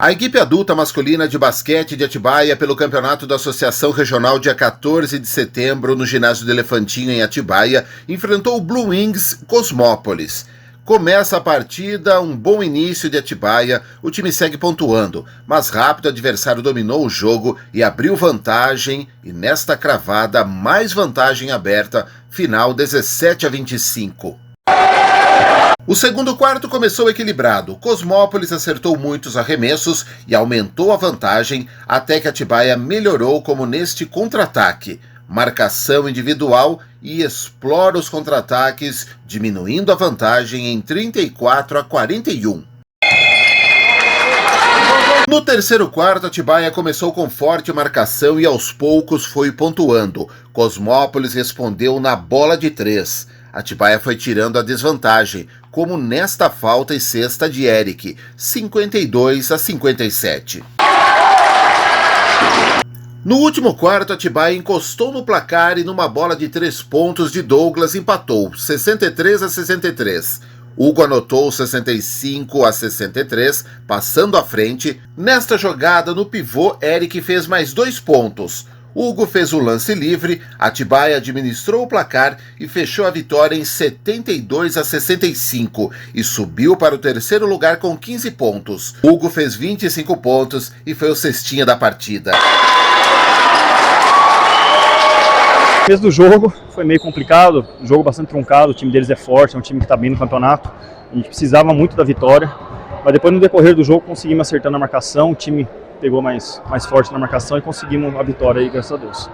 A equipe adulta masculina de basquete de Atibaia pelo Campeonato da Associação Regional dia 14 de setembro no ginásio do Elefantinho em Atibaia enfrentou o Blue Wings Cosmópolis. Começa a partida, um bom início de Atibaia, o time segue pontuando, mas rápido o adversário dominou o jogo e abriu vantagem, e nesta cravada, mais vantagem aberta, final 17-25. O segundo quarto começou equilibrado. Cosmópolis acertou muitos arremessos e aumentou a vantagem até que Atibaia melhorou como neste contra-ataque. Marcação individual e explora os contra-ataques, diminuindo a vantagem em 34-41. No terceiro quarto, Atibaia começou com forte marcação e aos poucos foi pontuando. Cosmópolis respondeu na bola de 3. Atibaia foi tirando a desvantagem, como nesta falta e cesta de Eric, 52-57. No último quarto, Atibaia encostou no placar e numa bola de 3 pontos de Douglas empatou, 63-63. Hugo anotou 65-63, passando à frente. Nesta jogada, no pivô, Eric fez mais 2 pontos. Hugo fez o lance livre, Atibaia administrou o placar e fechou a vitória em 72-65 e subiu para o terceiro lugar com 15 pontos. Hugo fez 25 pontos e foi o cestinha da partida. O começo do jogo foi meio complicado, jogo bastante truncado, o time deles é forte, é um time que está bem no campeonato, a gente precisava muito da vitória, mas depois no decorrer do jogo conseguimos acertar na marcação, o time pegou mais forte na marcação e conseguimos a vitória aí, graças a Deus.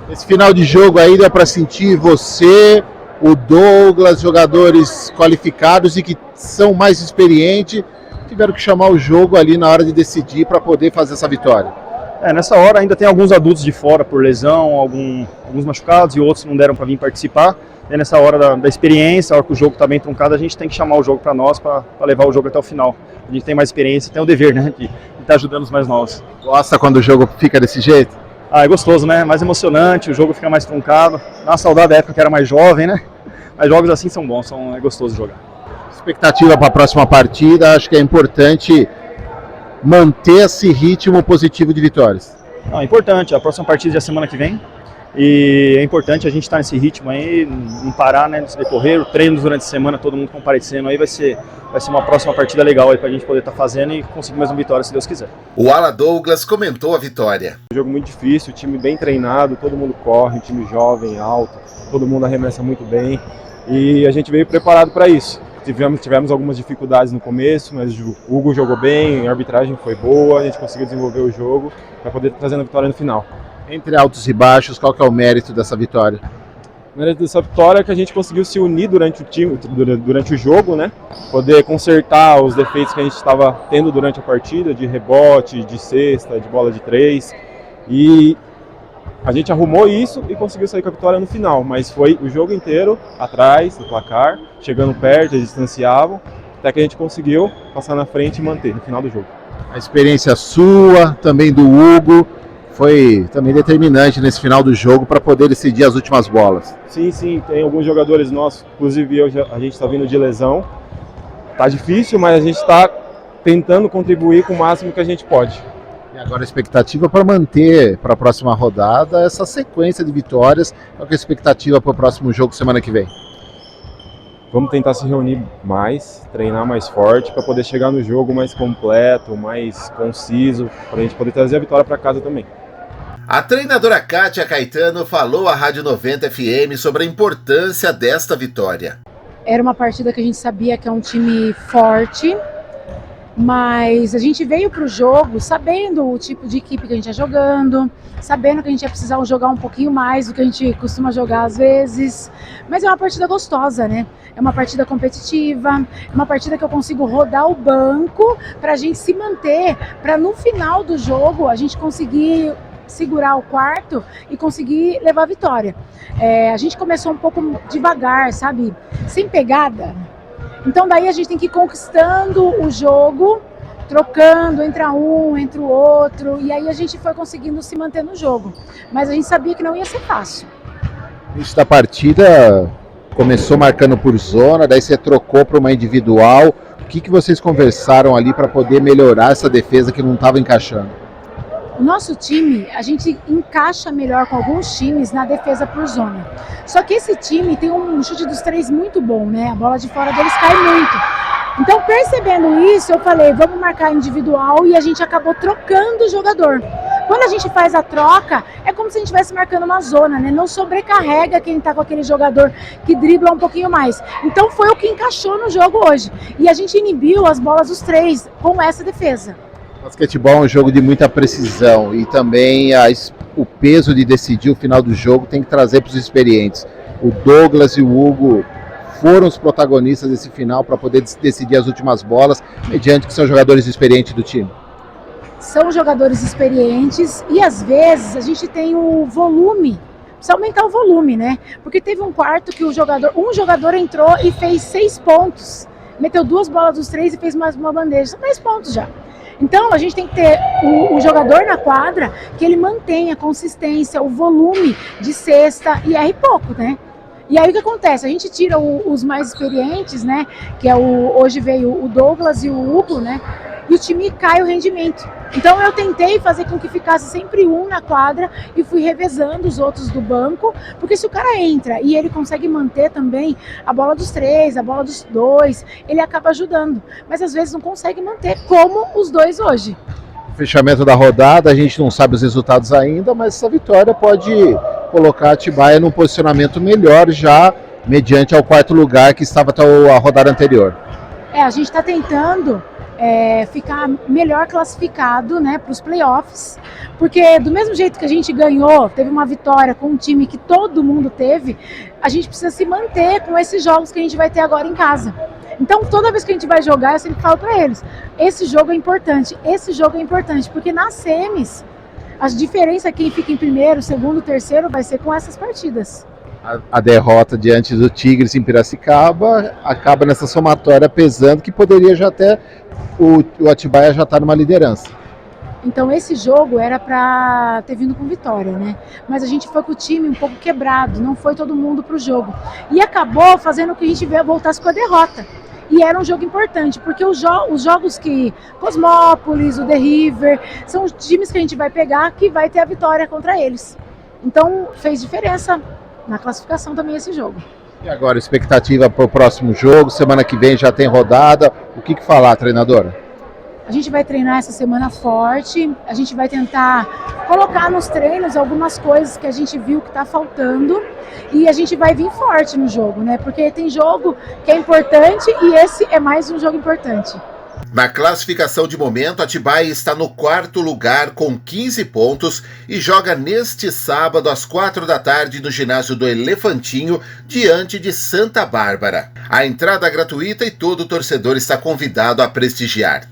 Esse final de jogo aí dá para sentir você, o Douglas, jogadores qualificados e que são mais experientes, tiveram que chamar o jogo ali na hora de decidir para poder fazer essa vitória. Nessa hora ainda tem alguns adultos de fora por lesão, alguns machucados e outros não deram para vir participar. E nessa hora da experiência, a hora que o jogo está bem truncado, a gente tem que chamar o jogo para nós, para levar o jogo até o final. A gente tem mais experiência, tem o dever, né, de estar ajudando os mais novos. Gosta quando o jogo fica desse jeito? É gostoso, né? Mais emocionante, o jogo fica mais truncado. Dá uma saudade da época que era mais jovem, né? Mas jogos assim são bons, é gostoso jogar. Expectativa para a próxima partida, acho que é importante manter esse ritmo positivo de vitórias. É importante, a próxima partida é a semana que vem. E é importante a gente estar nesse ritmo aí, não parar, né, nesse decorrer, o treino durante a semana, todo mundo comparecendo aí, vai ser uma próxima partida legal aí pra gente poder estar fazendo e conseguir mais uma vitória, se Deus quiser. O Ala Douglas comentou a vitória. Um jogo muito difícil, o time bem treinado, todo mundo corre, um time jovem, alto, todo mundo arremessa muito bem e a gente veio preparado para isso. Tivemos algumas dificuldades no começo, mas o Hugo jogou bem, a arbitragem foi boa, a gente conseguiu desenvolver o jogo para poder trazer a vitória no final. Entre altos e baixos, qual que é o mérito dessa vitória? O mérito dessa vitória é que a gente conseguiu se unir durante o jogo, né? Poder consertar os defeitos que a gente estava tendo durante a partida, de rebote, de cesta, de bola de 3. E a gente arrumou isso e conseguiu sair com a vitória no final, mas foi o jogo inteiro atrás do placar, chegando perto, eles distanciavam, até que a gente conseguiu passar na frente e manter no final do jogo. A experiência sua, também do Hugo, foi também determinante nesse final do jogo para poder decidir as últimas bolas. Sim, tem alguns jogadores nossos, inclusive a gente está vindo de lesão. Tá difícil, mas a gente está tentando contribuir com o máximo que a gente pode. E agora a expectativa para manter para a próxima rodada essa sequência de vitórias. Qual que é a expectativa para o próximo jogo semana que vem? Vamos tentar se reunir mais, treinar mais forte para poder chegar no jogo mais completo, mais conciso, para a gente poder trazer a vitória para casa também. A treinadora Kátia Caetano falou à Rádio 90 FM sobre a importância desta vitória. Era uma partida que a gente sabia que é um time forte, mas a gente veio para o jogo sabendo o tipo de equipe que a gente ia jogando, sabendo que a gente ia precisar jogar um pouquinho mais do que a gente costuma jogar às vezes, mas é uma partida gostosa, né? É uma partida competitiva, é uma partida que eu consigo rodar o banco para a gente se manter, para no final do jogo a gente conseguir segurar o quarto e conseguir levar a vitória. A gente começou um pouco devagar, sabe? Sem pegada. Então daí a gente tem que ir conquistando o jogo, trocando, entra um, entra o outro, e aí a gente foi conseguindo se manter no jogo. Mas a gente sabia que não ia ser fácil. Isso da partida começou marcando por zona, daí você trocou para uma individual. O que vocês conversaram ali para poder melhorar essa defesa que não estava encaixando? O nosso time, a gente encaixa melhor com alguns times na defesa por zona. Só que esse time tem um chute dos 3 muito bom, né? A bola de fora deles cai muito. Então, percebendo isso, eu falei, vamos marcar individual, e a gente acabou trocando o jogador. Quando a gente faz a troca, é como se a gente estivesse marcando uma zona, né? Não sobrecarrega quem tá com aquele jogador que dribla um pouquinho mais. Então foi o que encaixou no jogo hoje. E a gente inibiu as bolas dos 3 com essa defesa. Basquetebol é um jogo de muita precisão e também o peso de decidir o final do jogo tem que trazer para os experientes. O Douglas e o Hugo foram os protagonistas desse final para poder decidir as últimas bolas, mediante que são jogadores experientes do time. São jogadores experientes e às vezes a gente tem o volume, precisa aumentar o volume, né? Porque teve um quarto que um jogador entrou e fez 6 pontos, meteu 2 bolas dos 3 e fez mais uma bandeja, são 10 pontos já. Então a gente tem que ter o jogador na quadra que ele mantenha a consistência, o volume de cesta e erre pouco, né? E aí o que acontece? A gente tira os mais experientes, né? Que é hoje veio o Douglas e o Hugo, né? E o time cai o rendimento. Então eu tentei fazer com que ficasse sempre um na quadra e fui revezando os outros do banco, porque se o cara entra e ele consegue manter também a bola dos 3, a bola dos 2, ele acaba ajudando. Mas às vezes não consegue manter, como os 2 hoje. Fechamento da rodada, a gente não sabe os resultados ainda, mas essa vitória pode colocar a Atibaia num posicionamento melhor já, mediante ao 4º lugar que estava até a rodada anterior. A gente está tentando ficar melhor classificado, né, para os playoffs, porque do mesmo jeito que a gente ganhou, teve uma vitória com um time que todo mundo teve, a gente precisa se manter com esses jogos que a gente vai ter agora em casa. Então toda vez que a gente vai jogar, eu sempre falo para eles, esse jogo é importante, porque nas semis, a diferença quem fica em primeiro, segundo, terceiro vai ser com essas partidas. A derrota diante do Tigres em Piracicaba acaba nessa somatória pesando, que poderia já até o Atibaia já está numa liderança. Então esse jogo era para ter vindo com vitória, né? Mas a gente foi com o time um pouco quebrado, não foi todo mundo pro jogo. E acabou fazendo com que a gente voltasse com a derrota. E era um jogo importante, porque os jogos que Cosmópolis, o The River, são os times que a gente vai pegar que vai ter a vitória contra eles. Então fez diferença na classificação também esse jogo. E agora, expectativa para o próximo jogo? Semana que vem já tem rodada. O que falar, treinadora? A gente vai treinar essa semana forte, a gente vai tentar colocar nos treinos algumas coisas que a gente viu que está faltando e a gente vai vir forte no jogo, né? Porque tem jogo que é importante e esse é mais um jogo importante. Na classificação de momento, a Atibaia está no 4º lugar com 15 pontos e joga neste sábado às 4 da tarde no ginásio do Elefantinho, diante de Santa Bárbara. A entrada é gratuita e todo torcedor está convidado a prestigiar.